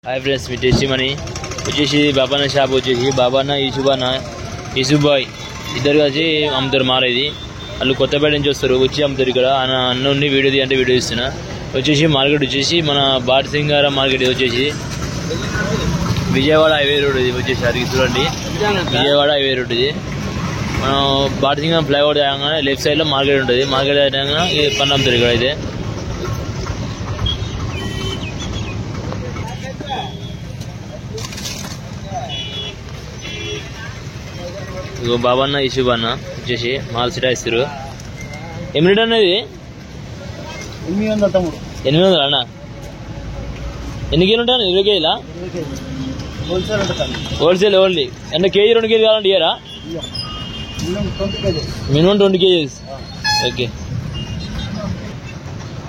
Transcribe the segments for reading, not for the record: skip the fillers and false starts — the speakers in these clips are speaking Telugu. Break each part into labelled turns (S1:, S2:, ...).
S1: హాయ్ ఫ్రెండ్స్, మీ టేస్టీ మనీ వచ్చేసి బాబాన్న షాప్ వచ్చేసి బాబాన్న యూసుఫ్ బాయ్ ఇద్దరు కలిసి అమ్ముతారు. మారేది వాళ్ళు కొత్తపేట నుంచి వస్తారు, వచ్చి అమ్ముతారు. ఇక్కడ అన్న ఉండి వీడియో అంటే వీడియో ఇస్తున్నా. వచ్చేసి మార్కెట్ వచ్చేసి మన బాటసింగారం మార్కెట్ వచ్చేసి విజయవాడ హైవే రోడ్ ఇది వచ్చేసి అది చూడండి. విజయవాడ హైవే రోడ్ ఇది. మనం బాటసింగారం ఫ్లైఓవర్ తగ్గగానే లెఫ్ట్ సైడ్లో మార్కెట్ ఉంటుంది. మార్కెట్ తగ్గగా పన్ను అమ్ముతారు ఇక్కడ అయితే. ఇగో బాబాన్న యూసుఫ్ అన్న వచ్చేసి మాల్ సిటా ఇస్తారు. ఎన్ని రేట్ అన్నది? 800 అన్న. ఎన్ని కేజీలు ఉంటాయి? 20 కేజీలా? Wholesale only. అంటే కేజీ 2 కేజీ కావాలంటే ఇయరా? Minimum 20 kgs. ఓకే.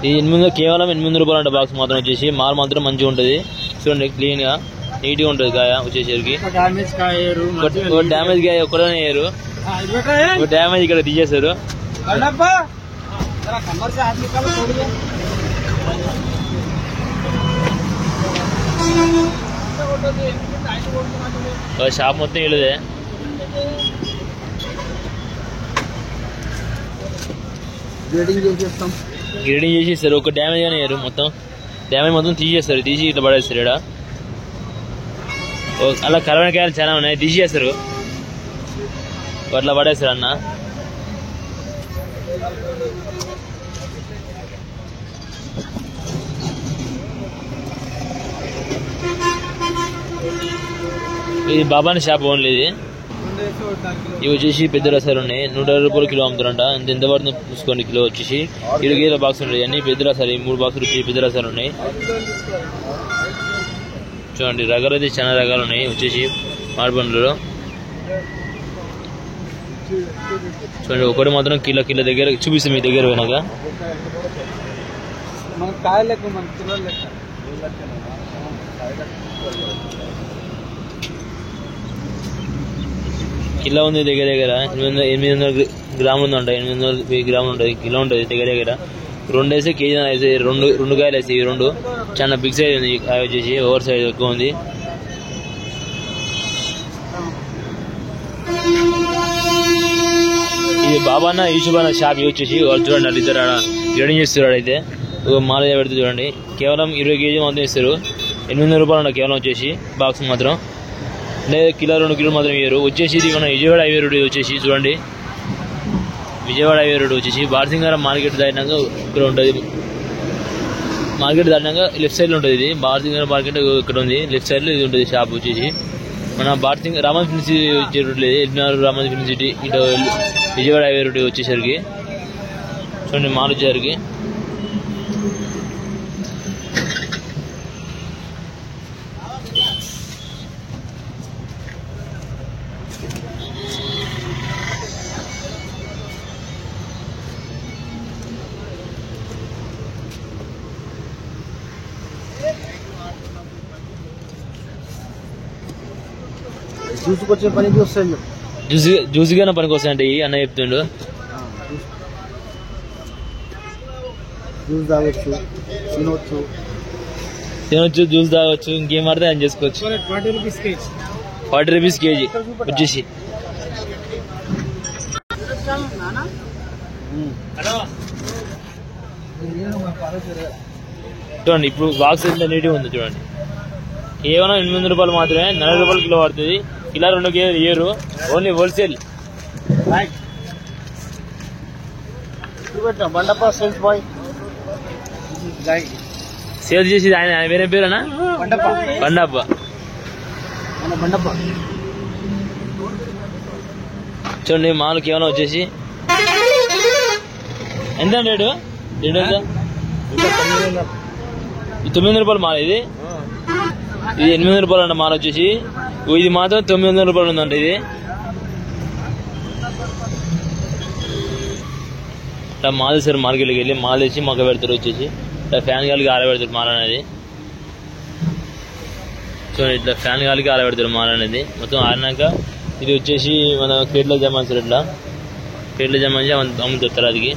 S1: ఈ 800 కేవలం 800 రూపాయలు అంటే బాక్స్ మాత్రం వచ్చేసి. మాల్ మాత్రం మంచిగా ఉంటుంది చూడండి, క్లీన్ గా నీట్ గా ఉంటుంది. కాయ వచ్చేసరికి డ్యామేజ్ కాయ ఒక్కడే వేయరు, డ్యామేజ్ ఇక్కడ తీసేస్తారు. షాప్ మొత్తం ఇళ్ళదే. గ్రేడింగ్ చేసి ఇస్తారు. ఒక డ్యామేజ్ గానే వేయరు, మొత్తం డ్యామేజ్ మొత్తం తీసేస్తారు. తీసి ఇట్లా పడేస్తారు. ఇక్కడ అలా కలవని కాయలు చాలా ఉన్నాయి, తీసేస్తారు, అట్లా పడేస్తారు అన్న. ఇది బాబాని షాప్ ఓన్లీ. ఇది ఇవి వచ్చేసి పెద్ద రసాలు ఉన్నాయి. 120 రూపాయలు కిలో అమ్ముతారంట. ఎంత పడుతుంది చూసుకోండి. కిలో వచ్చేసి 7 కేజీల బాక్స్ ఉన్నాయి. అన్ని పెద్ద రసాలు. 3 బాక్సులు వచ్చి పెద్ద రసాలు ఉన్నాయి. చూడండి, రకాలు అయితే చాలా రకాలు ఉన్నాయి. వచ్చేసి మామిడిపండ్లలో చూడండి, ఒకటి మాత్రం కిలో దగ్గర చూపిస్తాం మీ దగ్గర పోయినాక. కిలో ఉంది దగ్గర 800 గ్రాములు ఉందంట. 800 గ్రాములు ఉంటుంది. కిలో ఉంటుంది దగ్గర. 2 వేస్తే కేజీ వేసి రెండు కాయలు వేసి 2 చాలా బిగ్ సైజ్ ఉంది. కాయ వచ్చేసి ఓవర్ సైజ్ ఎక్కువ ఉంది. ఇది బాబాన్న యూసుఫ్ అన్న షాప్. వచ్చేసి వాళ్ళు చూడండి, వాళ్ళు ఇద్దరు గ్రేడింగ్ చేస్తారు. అయితే మాల పెడితే చూడండి, కేవలం 20 కేజీ మాత్రం ఇస్తారు. 800 రూపాయలు అంట కేవలం వచ్చేసి బాక్స్ మాత్రం. లేదా కిలో 2 కిలో మాత్రం ఇయ్యరు. వచ్చేసి ఇది మన విజయవాడ హైవే రోడ్ వచ్చేసి చూడండి. విజయవాడ హైవే రోడ్ వచ్చేసి బాటసింగారం మార్కెట్ దాటినాక ఇక్కడ ఉంటుంది. మార్కెట్ దాటినాక లెఫ్ట్ సైడ్ లో ఉంటుంది. ఇది బాటసింగారం మార్కెట్ ఇక్కడ ఉంది. లెఫ్ట్ సైడ్ లో ఇది ఉంటుంది షాప్ వచ్చేసి. మన రామన్ ఫిల్మ్ సిటీ వచ్చే రోడ్ లేదు, ఎల్బినార్ రామన్ ఫిల్మ్ సిటీ ఇటు విజయవాడ హైవే రోడ్ వచ్చేసరికి చూడండి మాల్ వచ్చేసరికి.
S2: జ్యూస్కొచ్చే పనికి వస్తాయి.
S1: జ్యూస్గానే పనికి వస్తాయంటే అన్న చెప్తుండు.
S2: జ్యూస్ తాగొచ్చు,
S1: తినొచ్చు, జ్యూస్ తాగొచ్చు, ఇంకేం పడితే అని చేసుకోవచ్చు. 40 రూపీస్ కేజీ వచ్చేసి. చూడండి ఇప్పుడు బాక్స్ ఎంత నీట్గా ఉంది చూడండి. కేవలం 800 రూపాయలు మాత్రమే. 40 రూపాయలు కిలో పడుతుంది. కిలో 2 కేజీలు ఇయ్యరు, ఓన్లీ హోల్సేల్. సేల్ చేసి ఆయన వేరే పేరేనా? బండప్ప. చూడండి మాల్ కేవలం వచ్చేసి ఎంత రేటు? 900 రూపాయలు మాల్. ఇది 800 రూపాయలు అంట మాల్ వచ్చేసి. ఇది మాత్రం 900 రూపాయలు ఉందంట. ఇది ఇట్లా మాల్ సార్ మార్కెట్కి వెళ్ళి మాల్ తెచ్చి మొక్క పెడతారు. వచ్చేసి ఇట్లా ఫ్యాన్ గాలికి ఆరబెడతారు మాల్ అనేది. చూడండి, ఇట్లా ఫ్యాన్ గాలికి ఆరబెడతారు మాల్ అనేది. మొత్తం ఆరినాక ఇది వచ్చేసి మన క్రేట్లో జమాన్సారు. ఇట్లా క్రేట్లో జమాన్సి అమ్ముతారు. అదికి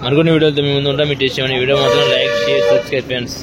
S1: మరికొన్ని వీడియోలతో మీ ముందు ఉంటా. మీరు చేసే వీడియో మాత్రం లైక్ షేర్ సబ్స్క్రైబ్ ఫ్రెండ్స్.